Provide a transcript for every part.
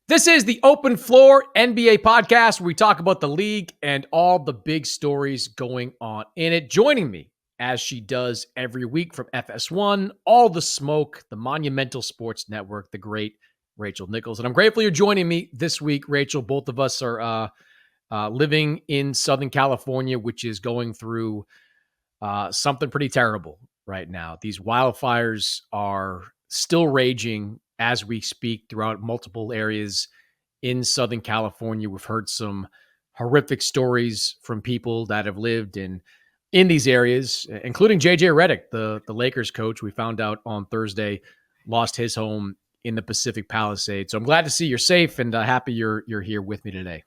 This is the Open Floor NBA podcast where we talk about the league and all the big stories going on in it. Joining me, as she does every week from FS1, All the Smoke, the Monumental Sports Network, the great Rachel Nichols. And I'm grateful you're joining me this week, Rachel. Both of us are living in Southern California, which is going through something pretty terrible right now. These wildfires are still raging as we speak throughout multiple areas in Southern California. We've heard some horrific stories from people that have lived in these areas, including JJ Redick, the Lakers coach. We found out on Thursday lost his home in the Pacific Palisades. So I'm glad to see you're safe and happy you're here with me today.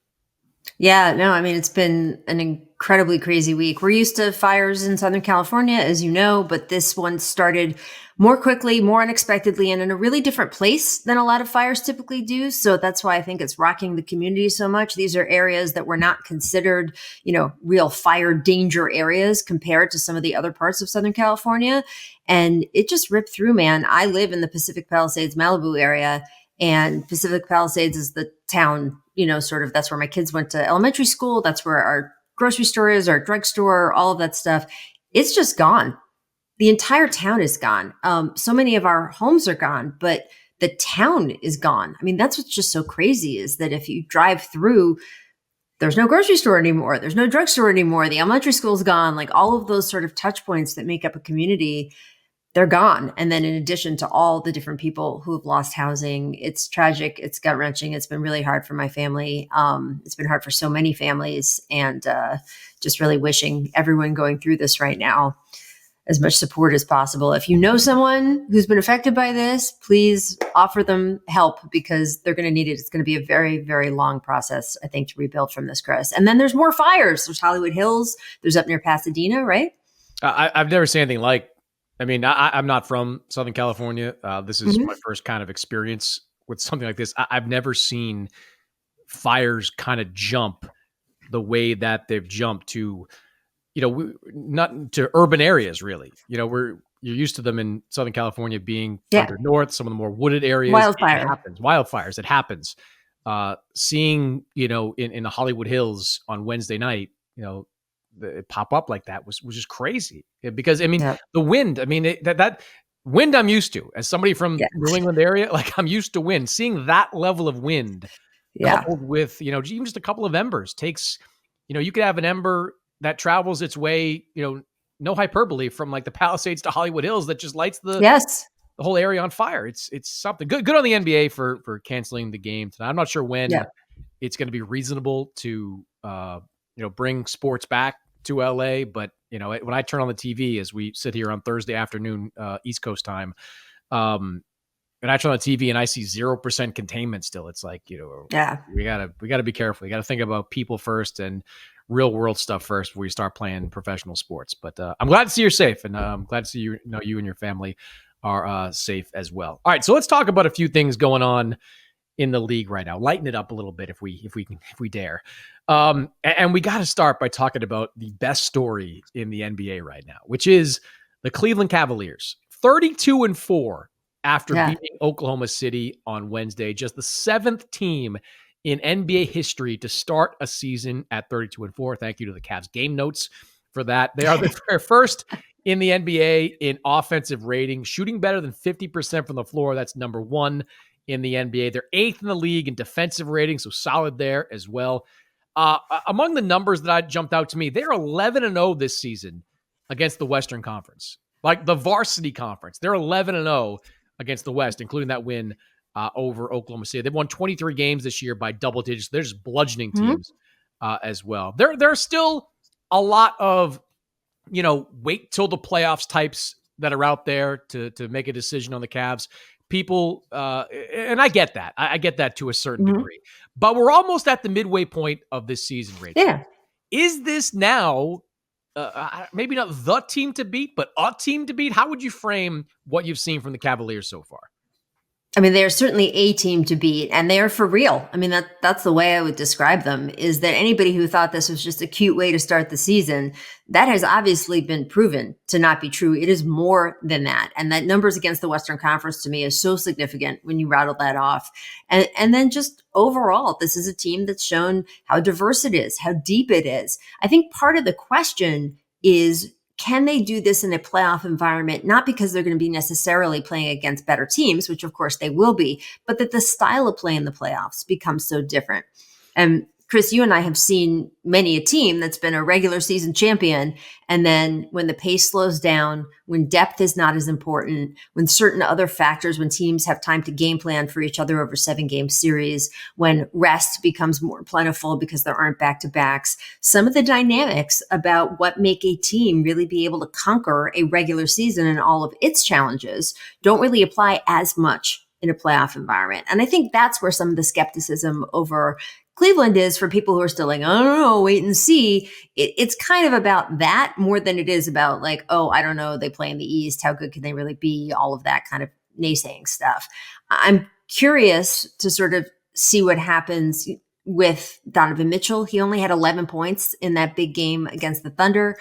Yeah, no, I mean, it's been an incredibly crazy week. We're used to fires in Southern California, as you know, but this one started more quickly, more unexpectedly, and in a really different place than a lot of fires typically do. So that's why I think it's rocking the community so much. These are areas that were not considered, real fire danger areas compared to some of the other parts of Southern California. And it just ripped through, man. I live in the Pacific Palisades, Malibu area, and Pacific Palisades is the town, that's where my kids went to elementary school. That's where our grocery store is, our drugstore, all of that stuff. It's just gone. The entire town is gone. So many of our homes are gone, but the town is gone. I mean, that's what's just so crazy is that if you drive through, there's no grocery store anymore. There's no drugstore anymore. The elementary school's gone. Like all of those sort of touch points that make up a community, they're gone. And then in addition to all the different people who have lost housing, it's tragic. It's gut wrenching. It's been really hard for my family. It's been hard for so many families, and just really wishing everyone going through this right now as much support as possible. If you know someone who's been affected by this, please offer them help because they're going to need it. It's going to be a very, very long process, I think, to rebuild from this, Chris. And then there's more fires. There's Hollywood Hills. There's up near Pasadena, right? I've never seen anything like. I mean, I'm not from Southern California. This is my first kind of experience with something like this. I've never seen fires kind of jump the way that they've jumped to, not to urban areas, really. You're used to them in Southern California being further north, some of the more wooded areas. Wildfires. It happens. Seeing, in the Hollywood Hills on Wednesday night, it pop up like that was just crazy because the wind, that wind I'm used to as somebody from New England area, like I'm used to wind. Seeing that level of wind coupled with, even just a couple of embers takes, you could have an ember that travels its way, no hyperbole, from like the Palisades to Hollywood Hills that just lights the whole area on fire. It's something good on the NBA for canceling the game tonight. I'm not sure when it's going to be reasonable to, bring sports back to LA. But, when I turn on the TV as we sit here on Thursday afternoon, East Coast time, and I turn on the TV and I see 0% containment still, it's like, we gotta be careful. You got to think about people first and real world stuff first before you start playing professional sports. But I'm glad to see you're safe, and I'm glad to see you and your family are safe as well. All right. So let's talk about a few things going on in the league right now. Lighten it up a little bit if we dare. And we got to start by talking about the best story in the NBA right now, which is the Cleveland Cavaliers, 32-4 after beating Oklahoma City on Wednesday. Just the seventh team in NBA history to start a season at 32-4. Thank you to the Cavs game notes for that. They are their first in the NBA in offensive rating, shooting better than 50% from the floor. That's number one in the NBA. They're eighth in the league in defensive rating, so solid there as well. Among the numbers that jumped out to me, they're 11-0 this season against the Western Conference, like the varsity conference. They're 11-0 against the West, including that win over Oklahoma City. They've won 23 games this year by double digits. They're just bludgeoning teams as well. There's still a lot of, wait till the playoffs types that are out there to make a decision on the Cavs. People, and I get that. I get that to a certain degree. But we're almost at the midway point of this season, Rachel. Yeah. Is this now maybe not the team to beat, but a team to beat? How would you frame what you've seen from the Cavaliers so far? I mean, they're certainly a team to beat, and they are for real. I mean, that's the way I would describe them, is that anybody who thought this was just a cute way to start the season, that has obviously been proven to not be true. It is more than that. And that numbers against the Western Conference to me is so significant when you rattle that off. And then just overall, this is a team that's shown how diverse it is, how deep it is. I think part of the question is, can they do this in a playoff environment? Not because they're going to be necessarily playing against better teams, which of course they will be, but that the style of play in the playoffs becomes so different. And Chris, you and I have seen many a team that's been a regular season champion. And then when the pace slows down, when depth is not as important, when certain other factors, when teams have time to game plan for each other over 7-game series, when rest becomes more plentiful because there aren't back-to-backs, some of the dynamics about what make a team really be able to conquer a regular season and all of its challenges don't really apply as much in a playoff environment. And I think that's where some of the skepticism over Cleveland is for people who are still like, I don't know, wait and see. It's kind of about that more than it is about like, oh, I don't know, they play in the East. How good can they really be? All of that kind of naysaying stuff. I'm curious to sort of see what happens with Donovan Mitchell. He only had 11 points in that big game against the Thunder.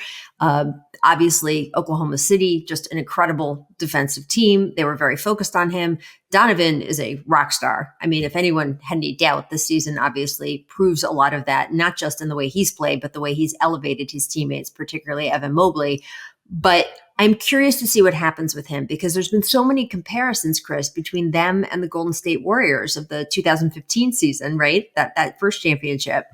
Obviously, Oklahoma City, just an incredible defensive team. They were very focused on him. Donovan is a rock star. I mean, if anyone had any doubt, this season obviously proves a lot of that, not just in the way he's played, but the way he's elevated his teammates, particularly Evan Mobley. But I'm curious to see what happens with him because there's been so many comparisons, Chris, between them and the Golden State Warriors of the 2015 season, right? That first championship.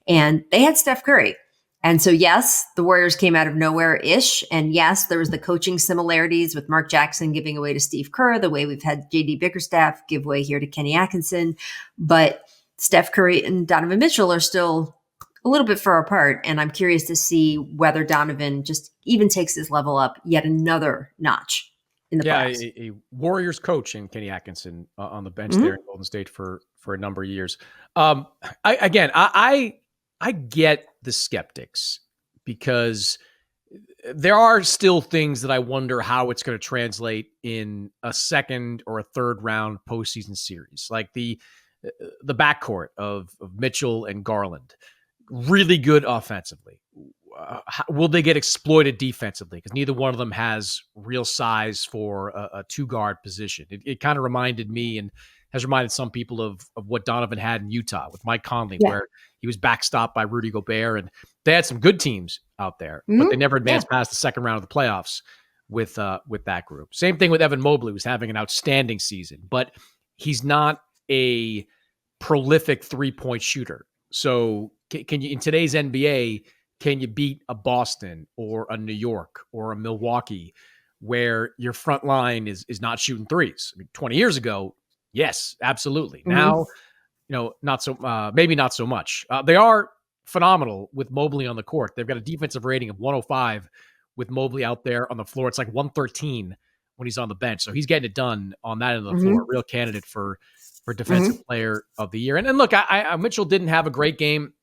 And they had Steph Curry. And so, yes, the Warriors came out of nowhere-ish. And yes, there was the coaching similarities with Mark Jackson giving away to Steve Kerr, the way we've had J.D. Bickerstaff give way here to Kenny Atkinson. But Steph Curry and Donovan Mitchell are still a little bit far apart. And I'm curious to see whether Donovan just even takes his level up yet another notch in the playoffs. A Warriors coach in Kenny Atkinson on the bench there in Golden State for a number of years. I get the skeptics because there are still things that I wonder how it's going to translate in a second or a third round postseason series, like the backcourt of Mitchell and Garland. Really good offensively. Will they get exploited defensively? Because neither one of them has real size for a two-guard position. It kind of reminded me and has reminded some people of what Donovan had in Utah with Mike Conley, where he was backstopped by Rudy Gobert. And they had some good teams out there, but they never advanced past the second round of the playoffs with that group. Same thing with Evan Mobley, who's having an outstanding season, but he's not a prolific three-point shooter. So can you, in today's NBA, can you beat a Boston or a New York or a Milwaukee where your front line is not shooting threes? I mean, 20 years ago, yes, absolutely. Now, not so, maybe not so much. They are phenomenal with Mobley on the court. They've got a defensive rating of 105 with Mobley out there on the floor. It's like 113 when he's on the bench. So he's getting it done on that end of the floor. Real candidate for defensive player of the year. And look, I Mitchell didn't have a great game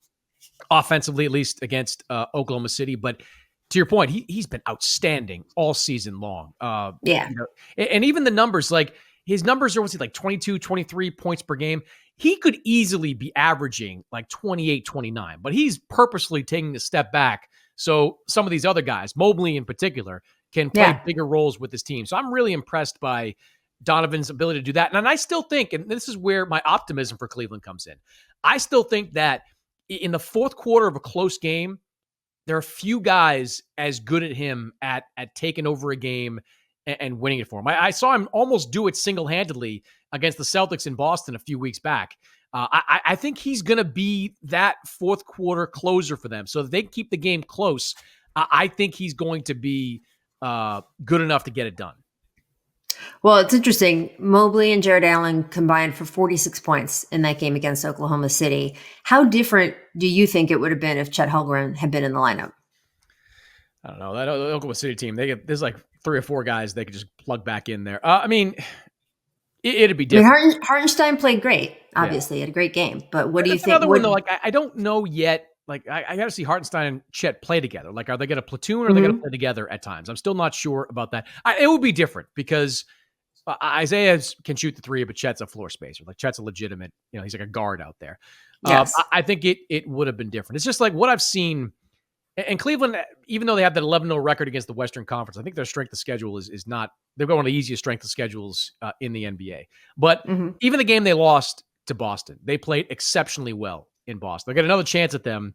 offensively, at least against Oklahoma City, but to your point, he's been outstanding all season long. And even the numbers, like his numbers are, what's he, like 22, 23 points per game. He could easily be averaging like 28, 29, but he's purposely taking a step back. So some of these other guys, Mobley in particular, can play bigger roles with his team. So I'm really impressed by Donovan's ability to do that. And I still think, and this is where my optimism for Cleveland comes in, I still think that in the fourth quarter of a close game, there are few guys as good at him at taking over a game and winning it for him. I saw him almost do it single-handedly against the Celtics in Boston a few weeks back. I think he's going to be that fourth quarter closer for them. So if they keep the game close, I think he's going to be good enough to get it done. Well, it's interesting. Mobley and Jared Allen combined for 46 points in that game against Oklahoma City. How different do you think it would have been if Chet Holmgren had been in the lineup? I don't know. That Oklahoma City team, there's like 3 or 4 guys they could just plug back in there. I mean, it'd be different. I mean, Hartenstein played great. Obviously, had a great game. But what do you think? Another one, though, like I don't know yet. Like I got to see Hartenstein and Chet play together. Like, are they going to platoon or are they going to play together at times? I'm still not sure about that. It would be different because Isaiah can shoot the three, but Chet's a floor spacer. Like Chet's a legitimate, he's like a guard out there. Yes. I think it would have been different. It's just like what I've seen. And Cleveland, even though they have that 11-0 record against the Western Conference, I think their strength of schedule is not. They've got one of the easiest strength of schedules in the NBA. But even the game they lost to Boston, they played exceptionally well in Boston. They got another chance at them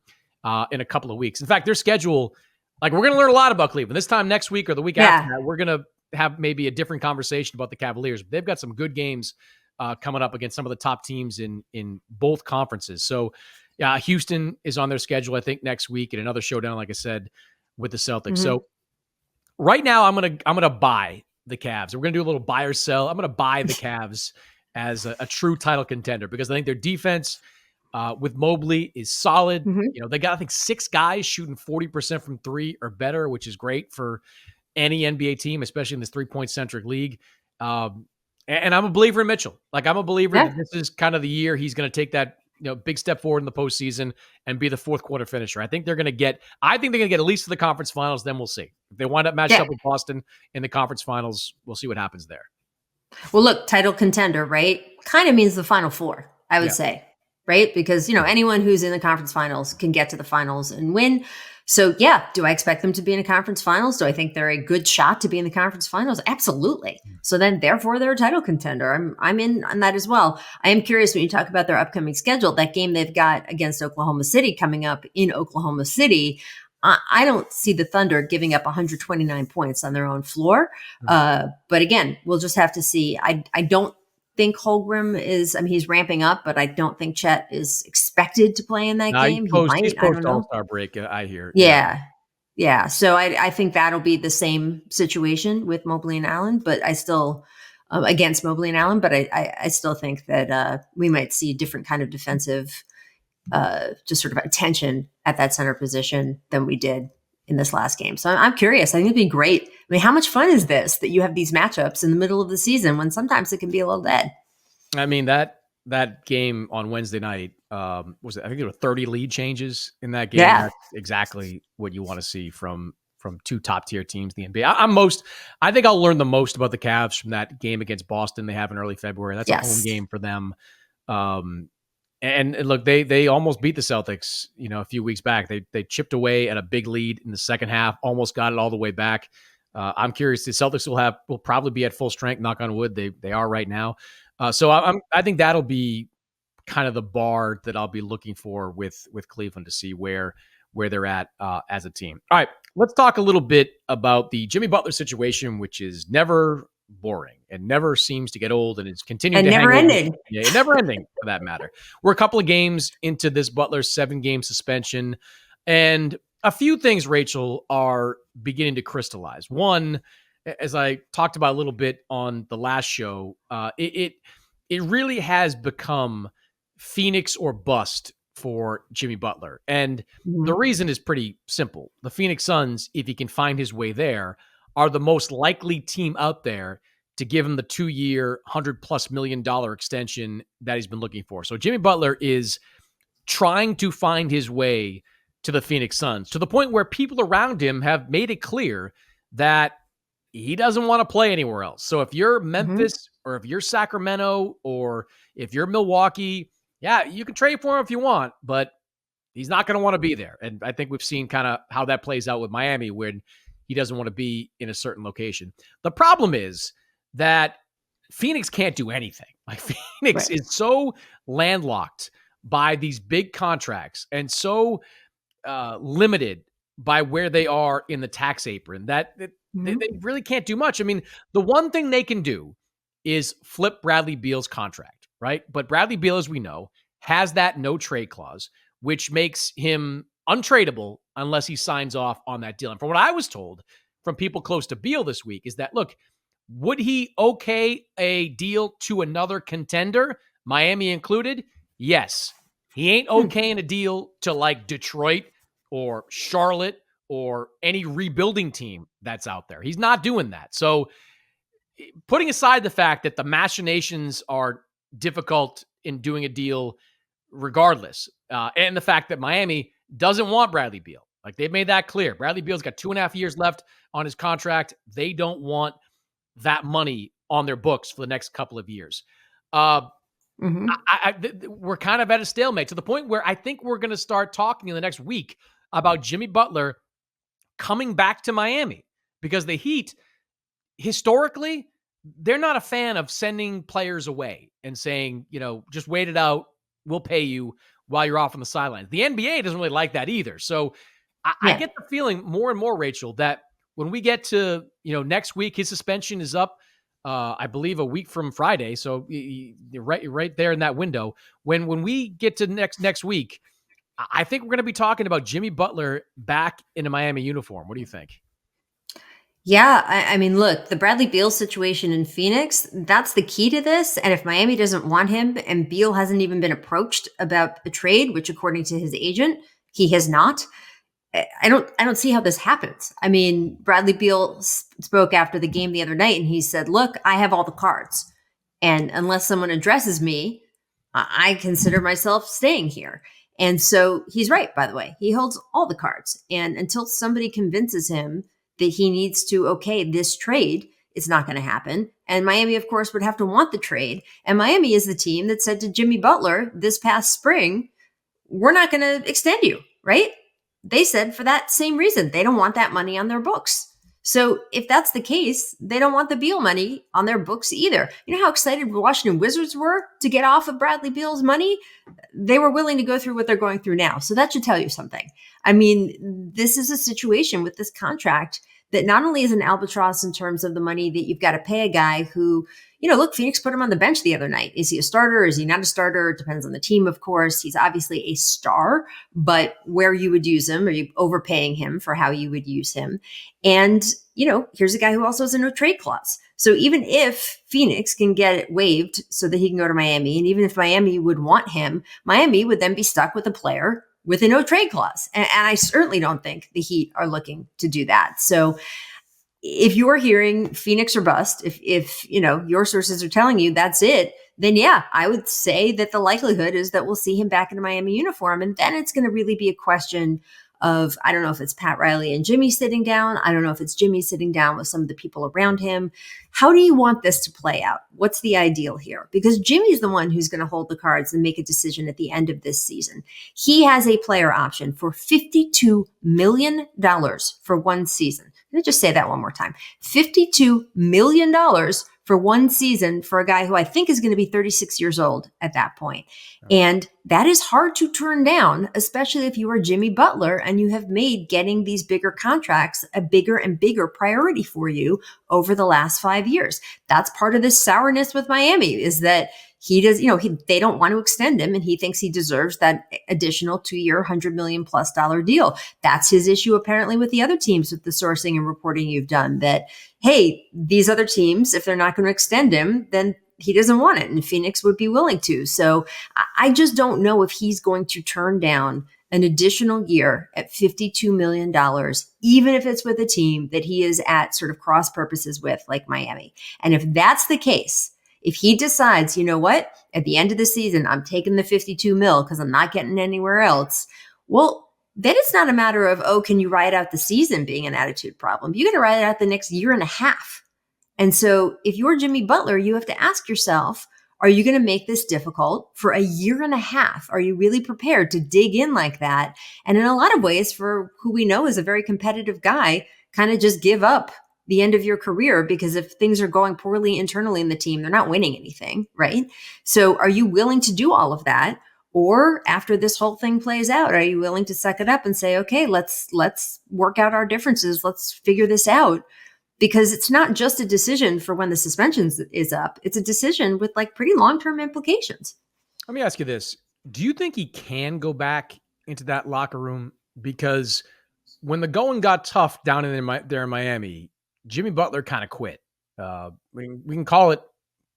in a couple of weeks. In fact, their schedule, like we're going to learn a lot about Cleveland this time next week or the week after that. We're going to have maybe a different conversation about the Cavaliers. They've got some good games coming up against some of the top teams in both conferences. So, yeah, Houston is on their schedule, I think, next week, and another showdown, like I said, with the Celtics. So, right now, I'm gonna buy the Cavs. We're gonna do a little buy or sell. I'm gonna buy the Cavs as a true title contender because I think their defense with Mobley is solid. They got I think 6 guys shooting 40% from three or better, which is great for any NBA team, especially in this 3-point centric league. And I'm a believer in Mitchell. Like I'm a believer that this is kind of the year he's going to take that big step forward in the postseason and be the fourth quarter finisher. I think they're going to get at least to the conference finals. Then we'll see if they wind up matched up with Boston in the conference finals. We'll see what happens there. Well, look, title contender, right? Kind of means the Final Four, I would say, right? Because anyone who's in the conference finals can get to the finals and win. So, do I expect them to be in the conference finals? Do I think they're a good shot to be in the conference finals? Absolutely. So then, therefore, they're a title contender. I'm in on that as well. I am curious when you talk about their upcoming schedule, that game they've got against Oklahoma City coming up in Oklahoma City. I don't see the Thunder giving up 129 points on their own floor. But again, we'll just have to see. I don't think Holmgren is, he's ramping up, but I don't think Chet is expected to play in that game. He might, he's I don't know. All-Star break, I hear. Yeah. So I think that'll be the same situation with Mobley and Allen, but I still, against Mobley and Allen, but I still think that we might see a different kind of defensive, just sort of attention at that center position than we did in this last game. So I'm curious. I think it'd be great. How much fun is this that you have these matchups in the middle of the season when sometimes it can be a little dead? That game on Wednesday night, was it? I think there were 30 lead changes in that game. Yeah. That's exactly what you want to see from two top tier teams in the NBA. I think I'll learn the most about the Cavs from that game against Boston they have in early February. That's a home game for them. And look, they almost beat the Celtics, a few weeks back. They chipped away at a big lead in the second half, almost got it all the way back. I'm curious. The Celtics will probably be at full strength. Knock on wood, they are right now. So I think that'll be kind of the bar that I'll be looking for with Cleveland to see where they're at as a team. All right, let's talk a little bit about the Jimmy Butler situation, which is never boring and never seems to get old, and it's continuing to never ending. Never ending for that matter. We're a couple of games into this Butler 7-game suspension, and a few things, Rachel, are beginning to crystallize. One, as I talked about a little bit on the last show, it really has become Phoenix or bust for Jimmy Butler. And the reason is pretty simple. The Phoenix Suns, if he can find his way there, are the most likely team out there to give him the 2-year, $100+ million extension that he's been looking for. So Jimmy Butler is trying to find his way to the Phoenix Suns, to the point where people around him have made it clear that he doesn't want to play anywhere else. So if you're Memphis or if you're Sacramento or if you're Milwaukee, you can trade for him if you want, but he's not going to want to be there. And I think we've seen kind of how that plays out with Miami when he doesn't want to be in a certain location. The problem is that Phoenix can't do anything. Like Phoenix is so landlocked by these big contracts and so limited by where they are in the tax apron that they really can't do much. The one thing they can do is flip Bradley Beal's contract, right? But Bradley Beal, as we know, has that no trade clause, which makes him untradeable unless he signs off on that deal. And from what I was told from people close to Beal this week is that, look, would he okay a deal to another contender, Miami included? Yes. He ain't okaying a deal to like Detroit or Charlotte or any rebuilding team that's out there. He's not doing that. So putting aside the fact that the machinations are difficult in doing a deal regardless, and the fact that Miami doesn't want Bradley Beal. Like they've made that clear. Bradley Beal's got 2.5 years left on his contract. They don't want that money on their books for the next couple of years. Uh, Mm-hmm. we're kind of at a stalemate to the point where I think we're going to start talking in the next week about Jimmy Butler coming back to Miami, because the Heat, historically, they're not a fan of sending players away and saying, just wait it out. We'll pay you while you're off on the sidelines. The NBA doesn't really like that either. So I get the feeling more and more, Rachel, that when we get to, next week, his suspension is up, I believe a week from Friday. So you're right there in that window. When we get to next week, I think we're going to be talking about Jimmy Butler back in a Miami uniform. What do you think? Yeah, I mean, look, the Bradley Beal situation in Phoenix, that's the key to this. And if Miami doesn't want him and Beal hasn't even been approached about a trade, which according to his agent, he has not, I don't see how this happens. I mean, Bradley Beal spoke after the game the other night and he said, look, I have all the cards. And unless someone addresses me, I consider myself staying here. And so he's right, by the way. He holds all the cards. And until somebody convinces him that he needs to okay this trade, it's not going to happen. And Miami, of course, would have to want the trade. And Miami is the team that said to Jimmy Butler this past spring, we're not going to extend you, right? They said for that same reason, they don't want that money on their books. So if that's the case, they don't want the Beal money on their books either. You know how excited the Washington Wizards were to get off of Bradley Beal's money? They were willing to go through what they're going through now. So that should tell you something. I mean, this is a situation with this contract that not only is an albatross in terms of the money that you've got to pay a guy who, look, Phoenix put him on the bench the other night. Is he a starter? Is he not a starter? It depends on the team, of course. He's obviously a star, but where you would use him, are you overpaying him for how you would use him? And, here's a guy who also has a no trade clause. So even if Phoenix can get it waived so that he can go to Miami, and even if Miami would want him, Miami would then be stuck with a player with a no trade clause. And I certainly don't think the Heat are looking to do that. So if you're hearing Phoenix or bust, if your sources are telling you that's it, then yeah, I would say that the likelihood is that we'll see him back in a Miami uniform. And then it's going to really be a question of, I don't know if it's Pat Riley and Jimmy sitting down. I don't know if it's Jimmy sitting down with some of the people around him. How do you want this to play out? What's the ideal here? Because Jimmy's the one who's going to hold the cards and make a decision at the end of this season. He has a player option for $52 million for one season. Let me just say that one more time. $52 million for one season for a guy who I think is going to be 36 years old at that point. And that is hard to turn down, especially if you are Jimmy Butler and you have made getting these bigger contracts a bigger and bigger priority for you over the last 5 years. That's part of this sourness with Miami, is that he does, they don't want to extend him and he thinks he deserves that additional 2-year, $100 million+ deal. That's his issue apparently with the other teams, with the sourcing and reporting you've done, that, hey, these other teams, if they're not going to extend him, then he doesn't want it. And Phoenix would be willing to. So I just don't know if he's going to turn down an additional year at $52 million, even if it's with a team that he is at sort of cross purposes with, like Miami. And if that's the case, if he decides, you know what, at the end of the season, I'm taking the 52 mil because I'm not getting anywhere else. Well, then it's not a matter of, oh, can you ride out the season being an attitude problem? You got to ride out the next year and a half. And so if you're Jimmy Butler, you have to ask yourself, are you going to make this difficult for a year and a half? Are you really prepared to dig in like that? And in a lot of ways, for who we know is a very competitive guy, kind of just give up the end of your career, because if things are going poorly internally in the team, they're not winning anything, right? So are you willing to do all of that? Or after this whole thing plays out, are you willing to suck it up and say, okay, let's work out our differences. Let's figure this out. Because it's not just a decision for when the suspension is up. It's a decision with like pretty long-term implications. Let me ask you this. Do you think he can go back into that locker room? Because when the going got tough down there in Miami, Jimmy Butler kind of quit. We can call it,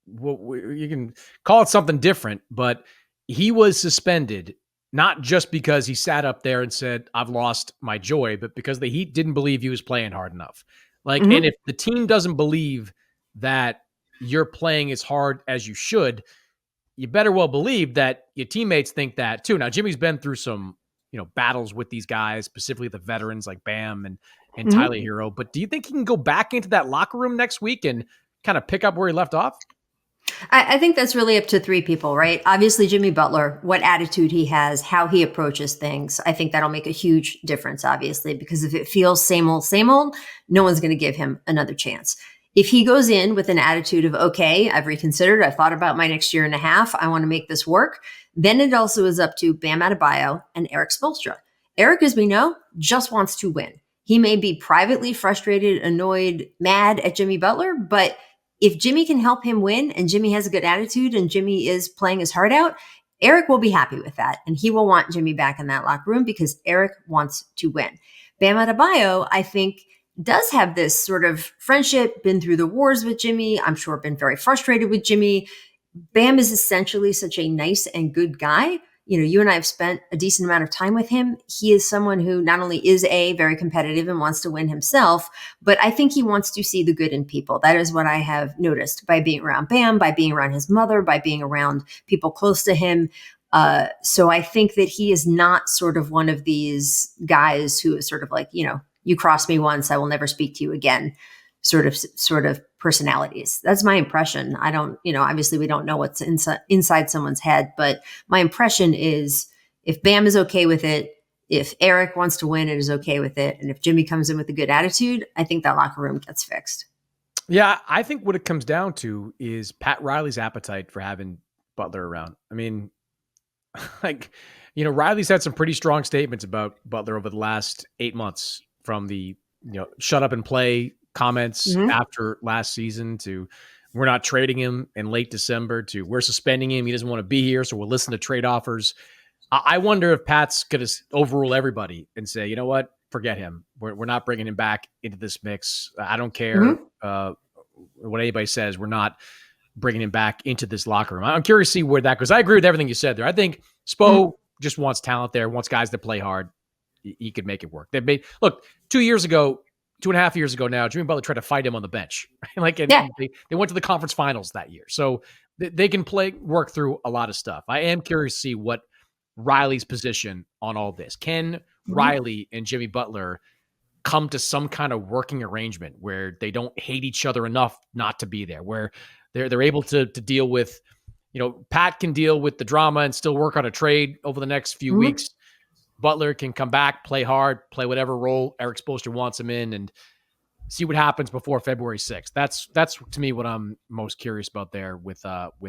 you can call it something different, but he was suspended, not just because he sat up there and said, I've lost my joy, but because the Heat didn't believe he was playing hard enough. And if the team doesn't believe that you're playing as hard as you should, you better well believe that your teammates think that too. Now, Jimmy's been through some, battles with these guys, specifically the veterans like Bam and Tyler Hero. But do you think he can go back into that locker room next week and kind of pick up where he left off? I think that's really up to three people, right? Obviously, Jimmy Butler, what attitude he has, how he approaches things. I think that'll make a huge difference, obviously, because if it feels same old, no one's going to give him another chance. If he goes in with an attitude of, okay, I've reconsidered, I've thought about my next year and a half, I want to make this work, then it also is up to Bam Adebayo and Eric Spoelstra. Eric, as we know, just wants to win. He may be privately frustrated, annoyed, mad at Jimmy Butler, but if Jimmy can help him win and Jimmy has a good attitude and Jimmy is playing his heart out, Eric will be happy with that. And he will want Jimmy back in that locker room because Eric wants to win. Bam Adebayo, I think, does have this sort of friendship, been through the wars with Jimmy. I'm sure been very frustrated with Jimmy. Bam is essentially such a nice and good guy. You know, you and I have spent a decent amount of time with him. He is someone who not only is very competitive and wants to win himself, but I think he wants to see the good in people. That is what I have noticed by being around Bam, by being around his mother, by being around people close to him. So I think that he is not sort of one of these guys who is sort of like, you know, you cross me once, I will never speak to you again, sort of personalities. That's my impression. I don't, you know, obviously we don't know what's inside someone's head, but my impression is if Bam is okay with it, if Eric wants to win and is okay with it, and if Jimmy comes in with a good attitude, I think that locker room gets fixed. Yeah, I think what it comes down to is Pat Riley's appetite for having Butler around. I mean, like, you know, Riley's had some pretty strong statements about Butler over the last 8 months, from the, you know, shut up and play comments after last season to we're not trading him in late December to we're suspending him. He doesn't want to be here, so we'll listen to trade offers. I wonder if Pat's going to overrule everybody and say, you know what, forget him. We're not bringing him back into this mix. I don't care what anybody says. We're not bringing him back into this locker room. I'm curious to see where that goes. I agree with everything you said there. I think Spo just wants talent there, wants guys to play hard. He could make it work. They've made, look, 2 years ago, 2.5 years ago now, Jimmy Butler tried to fight him on the bench. They went to the conference finals that year. So they can work through a lot of stuff. I am curious to see what Riley's position on all this. Can Riley and Jimmy Butler come to some kind of working arrangement where they don't hate each other enough not to be there, where they're able to deal with, you know, Pat can deal with the drama and still work on a trade over the next few weeks. Butler can come back, play hard, play whatever role Eric Spoelstra wants him in, and see what happens before February 6th. That's to me what I'm most curious about there with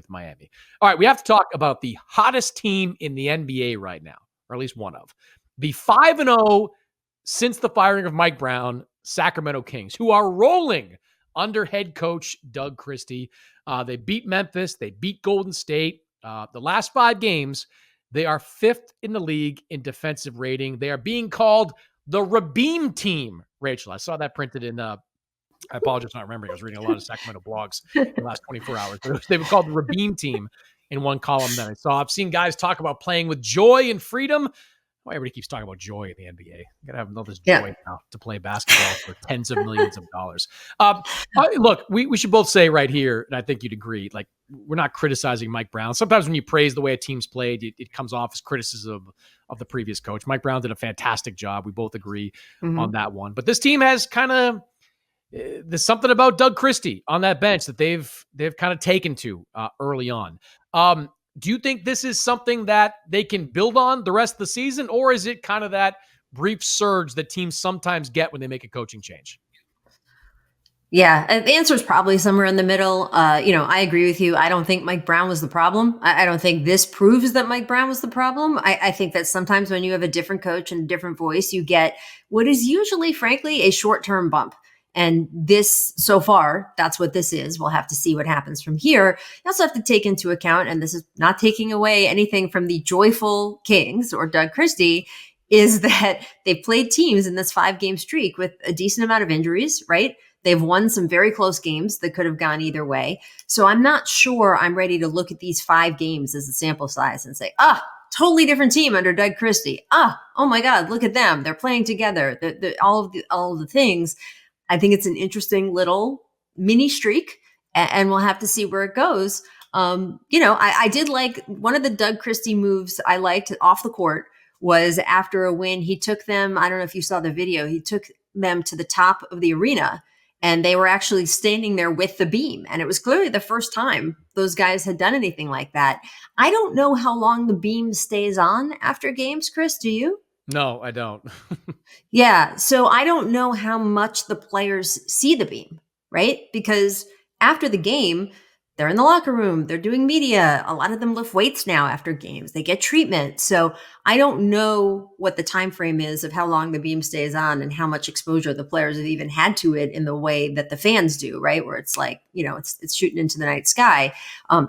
Miami. All right, we have to talk about the hottest team in the NBA right now, or at least one of. The 5-0 since the firing of Mike Brown, Sacramento Kings, who are rolling under head coach Doug Christie. They beat Memphis. They beat Golden State. The last 5 games, they are 5th in the league in defensive rating. They are being called the Rabeem team, Rachel. I saw that printed in, I apologize for not remembering. I was reading a lot of Sacramento blogs in the last 24 hours. But they were called the Rabeem team in one column that I saw. I've seen guys talk about playing with joy and freedom. Why everybody keeps talking about joy in the NBA? You gotta have all this joy now to play basketball for tens of millions of dollars. Look, we should both say right here, and I think you'd agree, like, we're not criticizing Mike Brown. Sometimes when you praise the way a team's played, it comes off as criticism of the previous coach. Mike Brown did a fantastic job. We both agree on that one. But this team has kind of there's something about Doug Christie on that bench that they've kind of taken to early on. Do you think this is something that they can build on the rest of the season, or is it kind of that brief surge that teams sometimes get when they make a coaching change? Yeah, the answer is probably somewhere in the middle. I agree with you. I don't think Mike Brown was the problem. I don't think this proves that Mike Brown was the problem. I think that sometimes when you have a different coach and a different voice, you get what is usually, frankly, a short-term bump. And this, so far, that's what this is. We'll have to see what happens from here. You also have to take into account, and this is not taking away anything from the joyful Kings or Doug Christie, is that they've played teams in this 5-game streak with a decent amount of injuries, right? They've won some very close games that could have gone either way. So I'm not sure I'm ready to look at these 5 games as a sample size and say, totally different team under Doug Christie. Oh my God, look at them. They're playing together. All of the things. I think it's an interesting little mini streak, and we'll have to see where it goes. I did like one of the Doug Christie moves I liked off the court was after a win. He took them, I don't know if you saw the video, he took them to the top of the arena and they were actually standing there with the beam. And it was clearly the first time those guys had done anything like that. I don't know how long the beam stays on after games, Chris. Do you? No, I don't. Yeah. So I don't know how much the players see the beam, right? Because after the game, they're in the locker room, they're doing media. A lot of them lift weights now after games. They get treatment. So I don't know what the time frame is of how long the beam stays on and how much exposure the players have even had to it in the way that the fans do, right? Where it's like, it's shooting into the night sky.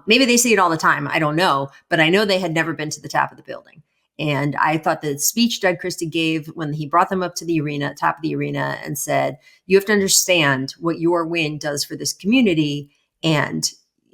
Maybe they see it all the time. I don't know, but I know they had never been to the top of the building. And I thought the speech Doug Christie gave when he brought them up to the arena, top of the arena, and said, you have to understand what your win does for this community. And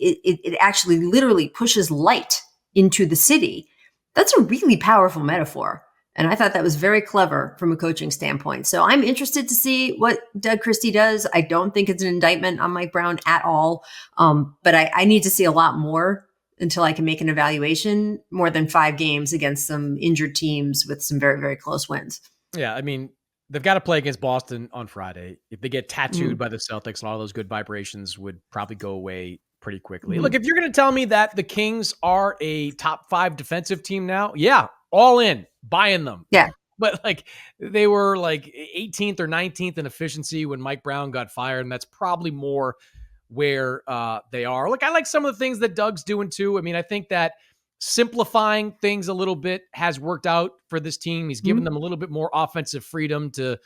it actually literally pushes light into the city. That's a really powerful metaphor. And I thought that was very clever from a coaching standpoint. So I'm interested to see what Doug Christie does. I don't think it's an indictment on Mike Brown at all. But I need to see a lot more until I can make an evaluation, more than 5 games against some injured teams with some very, very close wins. Yeah, I mean, they've got to play against Boston on Friday. If they get tattooed by the Celtics, a lot of those good vibrations would probably go away pretty quickly. Look, if you're going to tell me that the Kings are a top 5 defensive team now, yeah, all in, buying them. Yeah. But they were 18th or 19th in efficiency when Mike Brown got fired, and that's probably more where they are. Look, I like some of the things that Doug's doing too. I mean, I think that simplifying things a little bit has worked out for this team. He's given them a little bit more offensive freedom to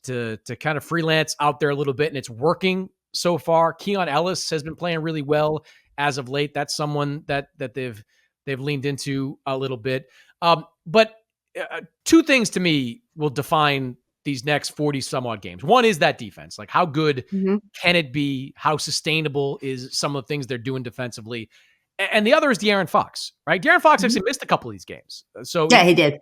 kind of freelance out there a little bit, and it's working so far. Keon Ellis has been playing really well as of late. That's someone that they've leaned into a little bit. But 2 things to me will define these next 40 some odd games. One is that defense. Like, how good can it be? How sustainable is some of the things they're doing defensively? And the other is De'Aaron Fox, right? De'Aaron Fox actually missed a couple of these games. So yeah, he did.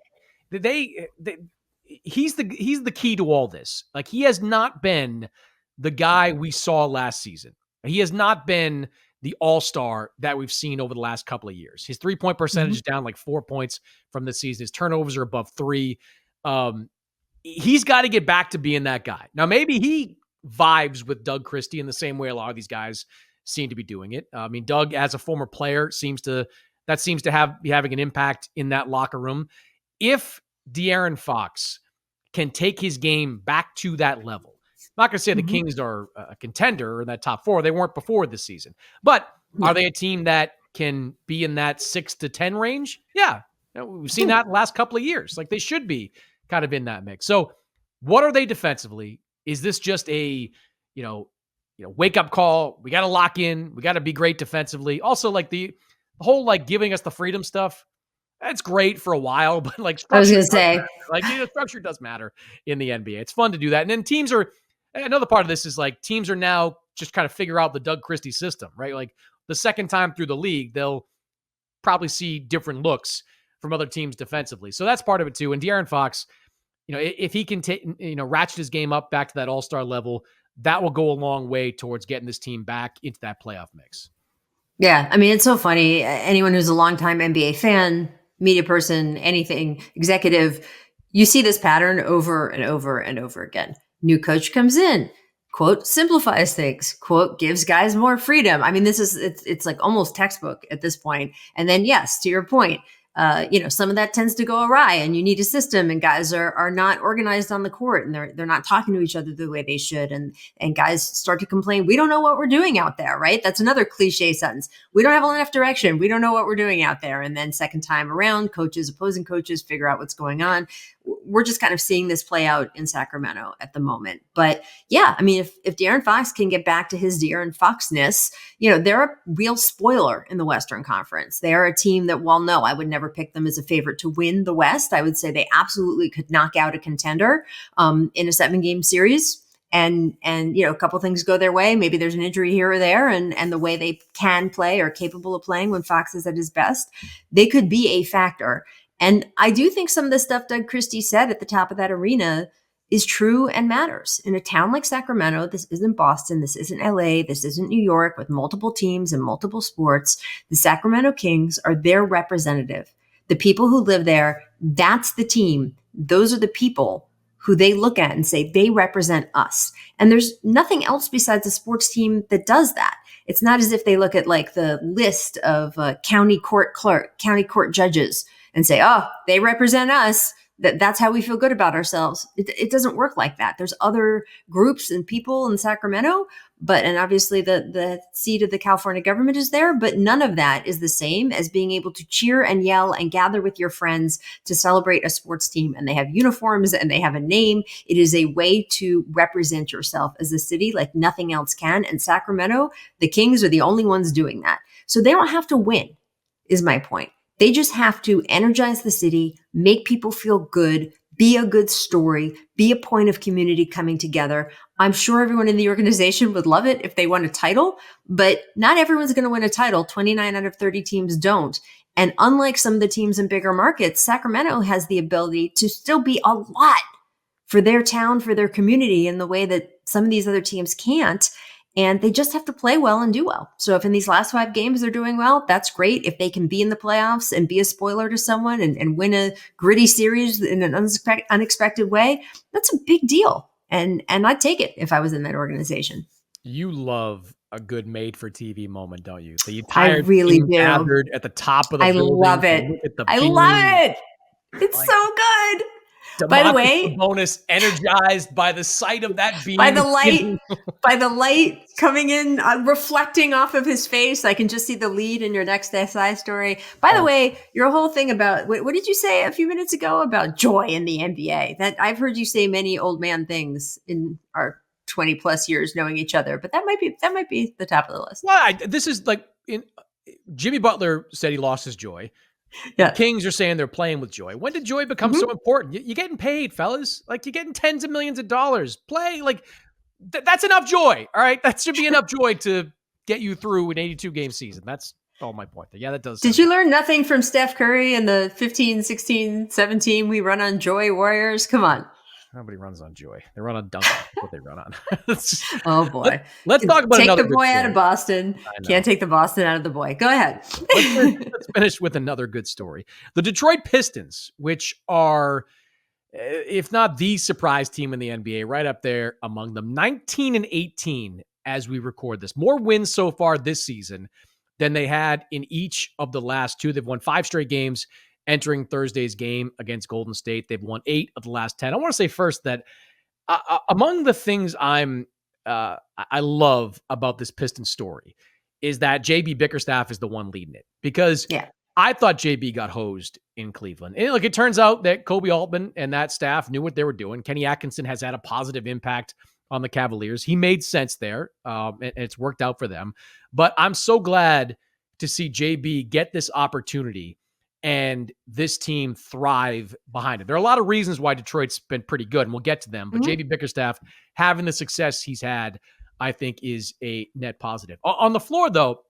He's the key to all this. Like, he has not been the guy we saw last season. He has not been the all-star that we've seen over the last couple of years. His 3-point percentage is down 4 points from the season. His turnovers are above 3. He's got to get back to being that guy. Now, maybe he vibes with Doug Christie in the same way a lot of these guys seem to be doing it. I mean, Doug, as a former player, seems to be having an impact in that locker room. If De'Aaron Fox can take his game back to that level, I'm not going to say the Kings are a contender in that top 4. They weren't before this season. But are they a team that can be in that 6 to 10 range? Yeah. We've seen that the last couple of years. They should be kind of in that mix. So what are they defensively? Is this just a, wake up call? We got to lock in. We got to be great defensively. Also, the whole giving us the freedom stuff, that's great for a while, but I was going to say, structure does matter in the NBA. It's fun to do that. And then teams are, another part of this is teams are now just kind of figure out the Doug Christie system, right? The second time through the league, they'll probably see different looks from other teams defensively. So that's part of it too. And De'Aaron Fox, if he can ratchet his game up back to that all-star level, that will go a long way towards getting this team back into that playoff mix. Yeah. I mean, it's so funny. Anyone who's a longtime NBA fan, media person, anything, executive, you see this pattern over and over and over again. New coach comes in, quote, simplifies things, quote, gives guys more freedom. I mean, it's almost textbook at this point. And then, yes, to your point, some of that tends to go awry, and you need a system, and guys are not organized on the court, and they're not talking to each other the way they should. And guys start to complain, we don't know what we're doing out there, right? That's another cliche sentence. We don't have enough direction. We don't know what we're doing out there. And then second time around, opposing coaches figure out what's going on. We're just kind of seeing this play out in Sacramento at the moment. But yeah, I mean, if De'Aaron Fox can get back to his De'Aaron Foxness, they're a real spoiler in the Western Conference. They're a team that, while no, I would never pick them as a favorite to win the West, I would say they absolutely could knock out a contender in a 7-game series. And a couple things go their way. Maybe there's an injury here or there, and the way they can play or capable of playing when Fox is at his best, they could be a factor. And I do think some of the stuff Doug Christie said at the top of that arena is true and matters. In a town like Sacramento, this isn't Boston, this isn't LA, this isn't New York with multiple teams and multiple sports. The Sacramento Kings are their representative. The people who live there, that's the team. Those are the people who they look at and say, they represent us. And there's nothing else besides a sports team that does that. It's not as if they look at like the list of county court judges and say, oh, they represent us. That's how we feel good about ourselves. It doesn't work like that. There's other groups and people in Sacramento, and obviously the seat of the California government is there, but none of that is the same as being able to cheer and yell and gather with your friends to celebrate a sports team. And they have uniforms and they have a name. It is a way to represent yourself as a city like nothing else can. And Sacramento, the Kings are the only ones doing that. So they don't have to win, is my point. They just have to energize the city, make people feel good, be a good story, be a point of community coming together. I'm sure everyone in the organization would love it if they won a title, but not everyone's going to win a title. 29 out of 30 teams don't. And unlike some of the teams in bigger markets, Sacramento has the ability to still be a lot for their town, for their community in the way that some of these other teams can't. And they just have to play well and do well. So if in these last 5 games they're doing well, that's great. If they can be in the playoffs and be a spoiler to someone and win a gritty series in an unexpected way, that's a big deal. And I'd take it if I was in that organization. You love a good made-for-TV moment, don't you? The entire I really team do. gathered at the top of the building. Love it. I love it. It's like, so good. By the way, bonus energized by the sight of that beam. By the light coming in, reflecting off of his face. I can just see the lead in your next SI story. By the way, your whole thing about, what did you say a few minutes ago about joy in the NBA? That I've heard you say many old man things in our 20 plus years knowing each other, but that might be the top of the list. Well, this is like Jimmy Butler said he lost his joy. Yeah. The Kings are saying they're playing with joy. When did joy become so important? You're getting paid, fellas. Like, you're getting tens of millions of dollars. Play. Like, that's enough joy. All right. That should be enough joy to get you through an 82-game season. That's all my point. Yeah, that does. Did you learn nothing from Steph Curry and the 15, 16, 17 we run on Joy Warriors? Come on. Nobody runs on joy. They run on dunk. That's what they run on. Oh, boy. Let's talk about another good story. Take the boy out of Boston. Can't take the Boston out of the boy. Go ahead. Let's finish with another good story. The Detroit Pistons, which are, if not the surprise team in the NBA, right up there among them. 19-18 as we record this. More wins so far this season than they had in each of the last 2. They've won 5 straight games. Entering Thursday's game against Golden State, they've won 8 of the last 10. I want to say first that among the things I love about this Pistons story is that JB Bickerstaff is the one leading it, because I thought JB got hosed in Cleveland. And look, it turns out that Kobe Altman and that staff knew what they were doing. Kenny Atkinson has had a positive impact on the Cavaliers. He made sense there, and it's worked out for them. But I'm so glad to see JB get this opportunity and this team thrive behind it. There are a lot of reasons why Detroit's been pretty good, and we'll get to them. But JB Bickerstaff having the success he's had, I think, is a net positive. On the floor, though,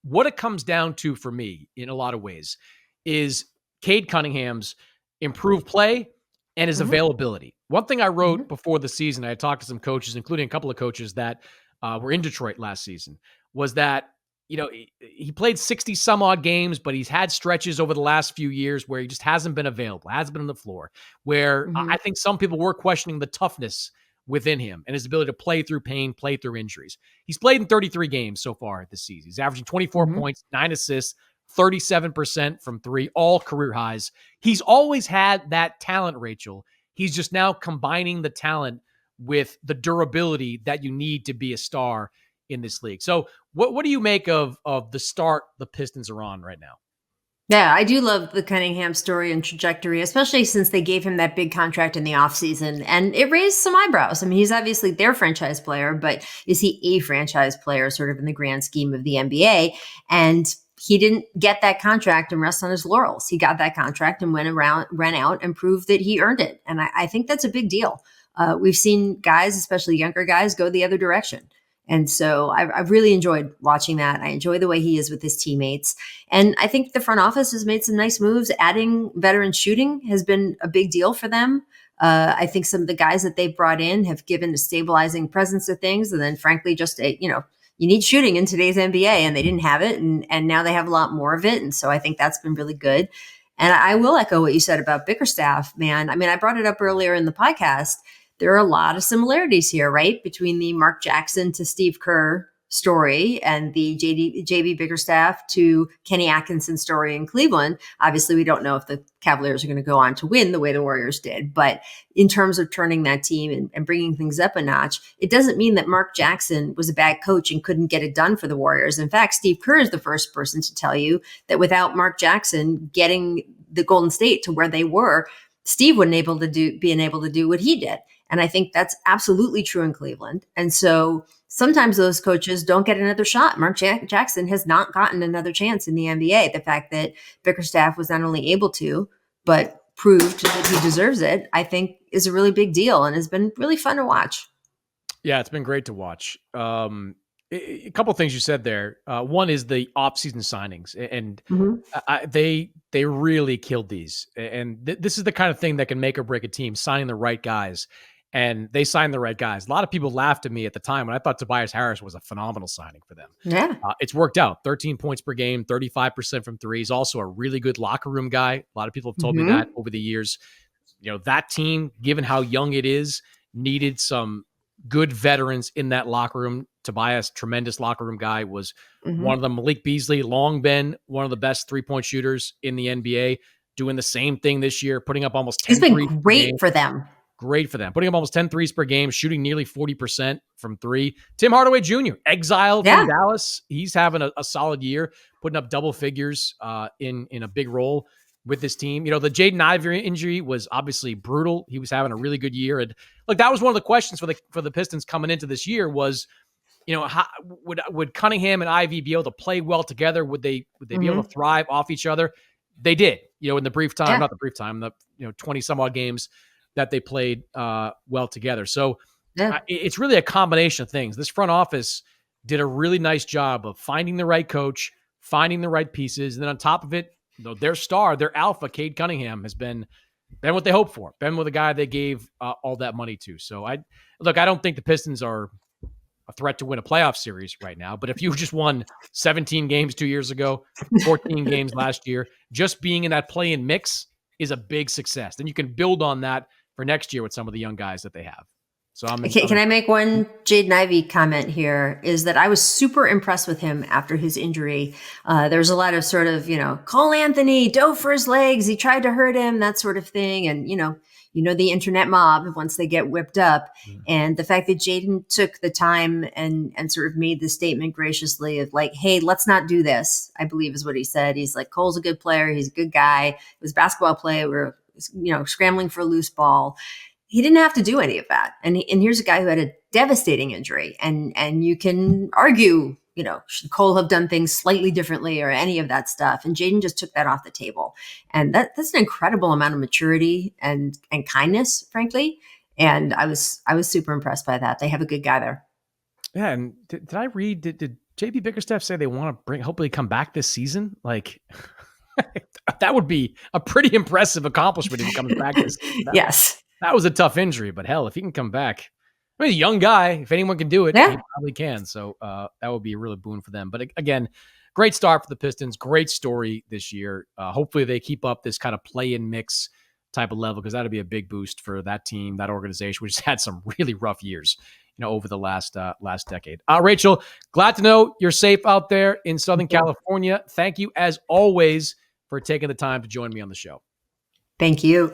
what it comes down to for me in a lot of ways is Cade Cunningham's improved play and his availability. One thing I wrote before the season, I had talked to some coaches, including a couple of coaches that were in Detroit last season, was that he played 60 some odd games, but he's had stretches over the last few years where he just hasn't been available, hasn't been on the floor, where I think some people were questioning the toughness within him and his ability to play through pain, play through injuries. He's played in 33 games so far this season. He's averaging 24 points, 9 assists, 37% from 3, all career highs. He's always had that talent, Rachel. He's just now combining the talent with the durability that you need to be a star in this league. So what do you make of the start the Pistons are on right now? Yeah, I do love the Cunningham story and trajectory, especially since they gave him that big contract in the offseason. And it raised some eyebrows. I mean, he's obviously their franchise player, but is he a franchise player sort of in the grand scheme of the NBA? And he didn't get that contract and rest on his laurels. He got that contract and ran out and proved that he earned it. And I think that's a big deal. We've seen guys, especially younger guys, go the other direction. And so I've really enjoyed watching that. I enjoy the way he is with his teammates. And I think the front office has made some nice moves. Adding veteran shooting has been a big deal for them. I think some of the guys that they've brought in have given a stabilizing presence to things. And then frankly, just, you need shooting in today's NBA, and they didn't have it. And now they have a lot more of it. And so I think that's been really good. And I will echo what you said about Bickerstaff, man. I mean, I brought it up earlier in the podcast. There are a lot of similarities here, right? Between the Mark Jackson to Steve Kerr story and the JB Bickerstaff to Kenny Atkinson story in Cleveland. Obviously, we don't know if the Cavaliers are going to go on to win the way the Warriors did. But in terms of turning that team and bringing things up a notch, it doesn't mean that Mark Jackson was a bad coach and couldn't get it done for the Warriors. In fact, Steve Kerr is the first person to tell you that without Mark Jackson getting the Golden State to where they were, Steve wouldn't being able to do what he did. And I think that's absolutely true in Cleveland. And so sometimes those coaches don't get another shot. Mark Jackson has not gotten another chance in the NBA. The fact that Bickerstaff was not only able to, but proved that he deserves it, I think is a really big deal and has been really fun to watch. Yeah, it's been great to watch. A couple of things you said there. One is the off-season signings, and they really killed these. And this is the kind of thing that can make or break a team, signing the right guys. And they signed the right guys. A lot of people laughed at me at the time when I thought Tobias Harris was a phenomenal signing for them. Yeah. It's worked out. 13 points per game, 35% from three. He's also a really good locker room guy. A lot of people have told me that over the years. You know, that team, given how young it is, needed some good veterans in that locker room. Tobias, tremendous locker room guy, was one of them. Malik Beasley, long been one of the best three-point shooters in the NBA, doing the same thing this year, putting up almost 10 threes. He's been great for them. Great for them. Putting up almost 10 threes per game, shooting nearly 40% from three. Tim Hardaway Jr., exiled from Dallas. He's having a solid year, putting up double figures in a big role with this team. You know, the Jaden Ivey injury was obviously brutal. He was having a really good year. And look, that was one of the questions for the Pistons coming into this year was, you know, how, would Cunningham and Ivy be able to play well together? Would they be able to thrive off each other? They did, you know, in the brief time, not the brief time, the 20 some odd games that they played well together. So it's really a combination of things. This front office did a really nice job of finding the right coach, finding the right pieces. And then on top of it, their star, their alpha, Cade Cunningham, has been what they hoped for, been with a guy they gave all that money to. So I don't think the Pistons are a threat to win a playoff series right now. But if you just won 17 games 2 years ago, 14 games last year, just being in that play-in mix is a big success. Then you can build on that for next year with some of the young guys that they have. So can I make one Jaden Ivey comment here? Is that I was super impressed with him after his injury. There's a lot of sort of, Cole Anthony dove for his legs. He tried to hurt him, that sort of thing. And, the internet mob, once they get whipped up. And the fact that Jaden took the time and sort of made the statement graciously of like, hey, let's not do this, I believe is what he said. He's like, Cole's a good player. He's a good guy. It was basketball play. We're, scrambling for a loose ball. He didn't have to do any of that. And here's a guy who had a devastating injury. And you can argue, should Cole have done things slightly differently or any of that stuff? And Jaden just took that off the table. And that's an incredible amount of maturity and kindness, frankly. And I was super impressed by that. They have a good guy there. Yeah. And did I read, did JB Bickerstaff say they want to hopefully come back this season? Like, that would be a pretty impressive accomplishment if he comes back this season. Yes. That was a tough injury, but hell, if he can come back, I mean, a young guy, if anyone can do it, he probably can. So that would be a really boon for them. But again, great start for the Pistons. Great story this year. Hopefully they keep up this kind of play-in mix type of level, because that'd be a big boost for that team, that organization, which has had some really rough years, over the last decade. Rachel, glad to know you're safe out there in Southern California. Thank you, as always, for taking the time to join me on the show. Thank you.